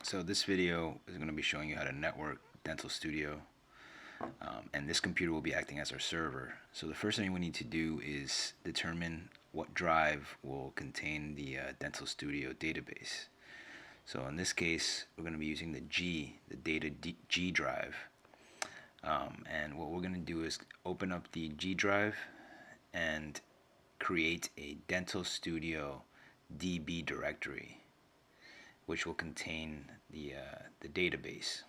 So this video is going to be showing you how to network Dental Studio, and this computer will be acting as our server. So the first thing we need to do is determine what drive will contain the Dental Studio database. So in this case, we're going to be using the data G drive. And what we're going to do is open up the G drive and create a Dental Studio DB directory, which will contain the database.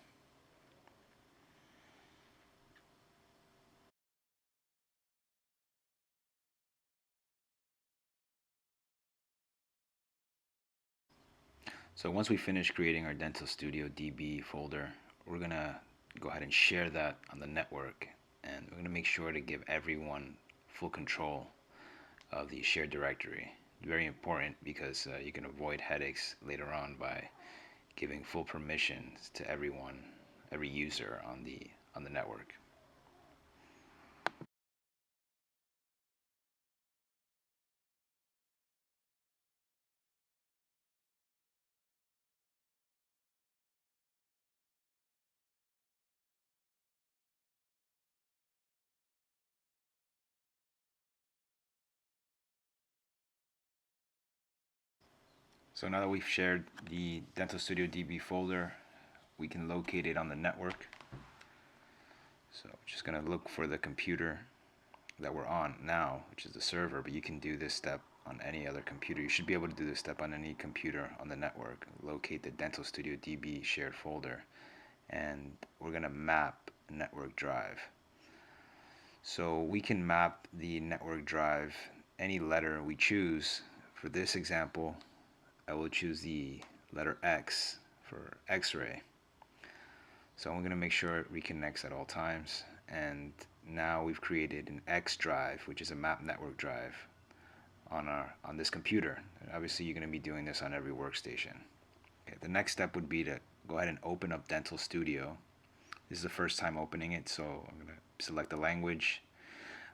So once we finish creating our Dental Studio DB folder, we're gonna go ahead and share that on the network, and we're gonna make sure to give everyone full control of the shared directory. Very important because you can avoid headaches later on by giving full permissions to everyone, every user on the network. So now that we've shared the Dental Studio DB folder, we can locate it on the network. So just gonna look for the computer that we're on now, which is the server, but you can do this step on any other computer. You should be able to do this step on any computer on the network. Locate the Dental Studio DB shared folder, and we're gonna map network drive. So we can map the network drive any letter we choose. For this example, I will choose the letter X for X-ray. So I'm going to make sure it reconnects at all times, and now we've created an X drive, which is a map network drive on this computer. And obviously you're going to be doing this on every workstation. Okay, the next step would be to go ahead and open up Dental Studio. This is the first time opening it, so I'm going to select the language.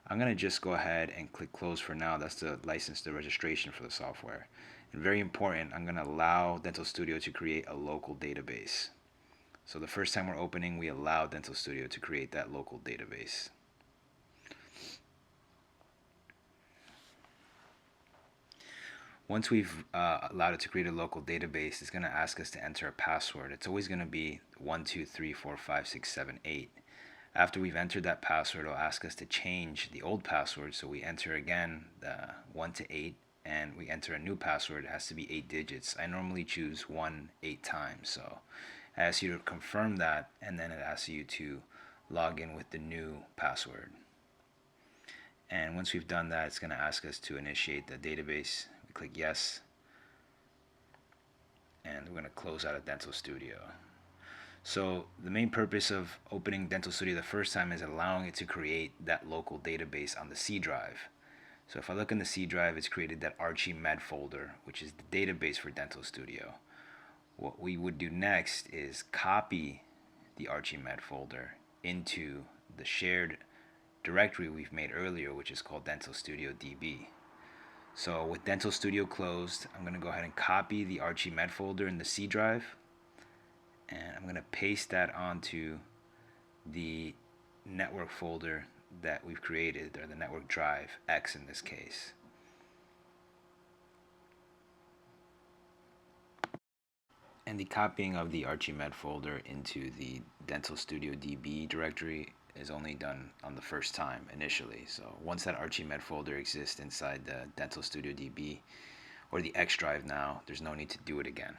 I'm going to just go ahead and click close for now. That's the license, the registration for the software. And very important, I'm going to allow Dental Studio to create a local database. So the first time we're opening, we allow Dental Studio to create that local database. Once we've allowed it to create a local database, it's going to ask us to enter a password. It's always going to be 1, 2, 3, 4, 5, 6, 7, 8. After we've entered that password, it'll ask us to change the old password. So we enter again the 1 to 8, and we enter a new password. It has to be 8 digits. I normally choose 1 8 times. So it asks you to confirm that, and then it asks you to log in with the new password. And once we've done that, it's going to ask us to initiate the database. We click yes, and we're going to close out of Dental Studio. So the main purpose of opening Dental Studio the first time is allowing it to create that local database on the C drive. So if I look in the C drive, it's created that ArchiMed folder, which is the database for Dental Studio. What we would do next is copy the ArchiMed folder into the shared directory we've made earlier, which is called Dental Studio DB. So with Dental Studio closed, I'm going to go ahead and copy the ArchiMed folder in the C drive, and I'm going to paste that onto the network folder that we've created, or the network drive, X in this case. And the copying of the ArchiMed folder into the Dental Studio DB directory is only done on the first time initially. So once that ArchiMed folder exists inside the Dental Studio DB or the X drive now, there's no need to do it again.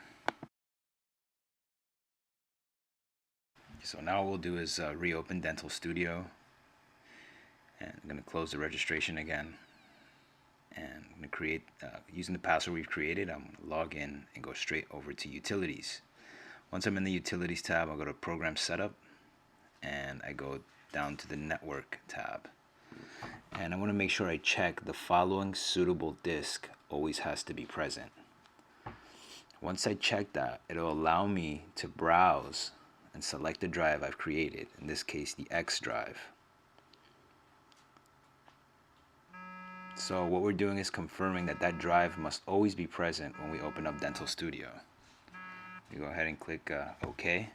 So now what we'll do is reopen Dental Studio, and I'm going to close the registration again, and I'm going to create, using the password we've created, I'm going to log in and go straight over to Utilities. Once I'm in the Utilities tab, I'll go to Program Setup, and I go down to the Network tab. And I want to make sure I check the following suitable disk always has to be present. Once I check that, it'll allow me to browse and select the drive I've created, in this case the X drive. So what we're doing is confirming that that drive must always be present when we open up Dental Studio. You go ahead and click OK.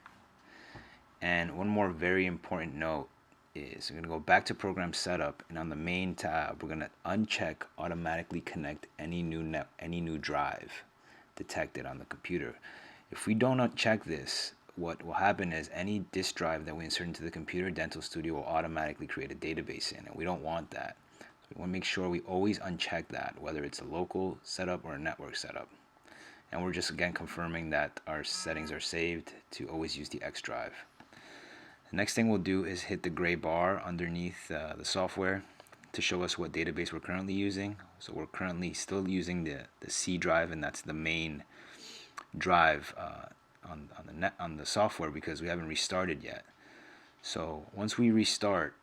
And one more very important note is we're going to go back to program setup, and on the main tab we're going to uncheck automatically connect any new drive detected on the computer. If we don't uncheck this, what will happen is any disk drive that we insert into the computer, Dental Studio will automatically create a database in, and we don't want that. So we want to make sure we always uncheck that, whether it's a local setup or a network setup. And we're just again confirming that our settings are saved to always use the X drive. The next thing we'll do is hit the gray bar underneath the software to show us what database we're currently using. So we're currently still using the C drive, and that's the main drive on the software because we haven't restarted yet. So once we restart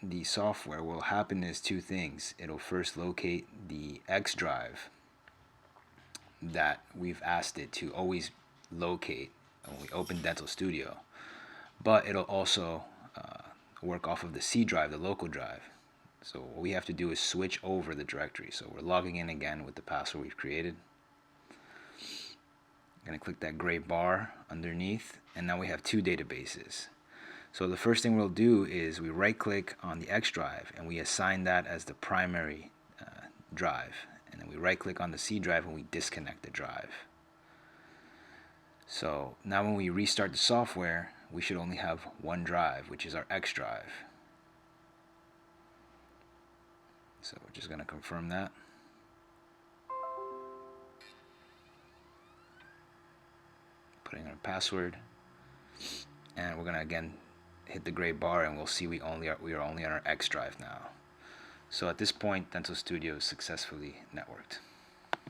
the software, what will happen is two things. It'll first locate the X drive that we've asked it to always locate when we open Dental Studio, but it'll also work off of the C drive, the local drive. So what we have to do is switch over the directory. So we're logging in again with the password we've created. I'm going to click that gray bar underneath, and now we have two databases. So the first thing we'll do is we right click on the X drive and we assign that as the primary drive, and then we right click on the C drive and we disconnect the drive. So now when we restart the software, we should only have one drive, which is our X drive. So we're just going to confirm that. Putting in our password, and we're going to again hit the gray bar, and we'll see we are only on our X drive now. So at this point, Dental Studio is successfully networked.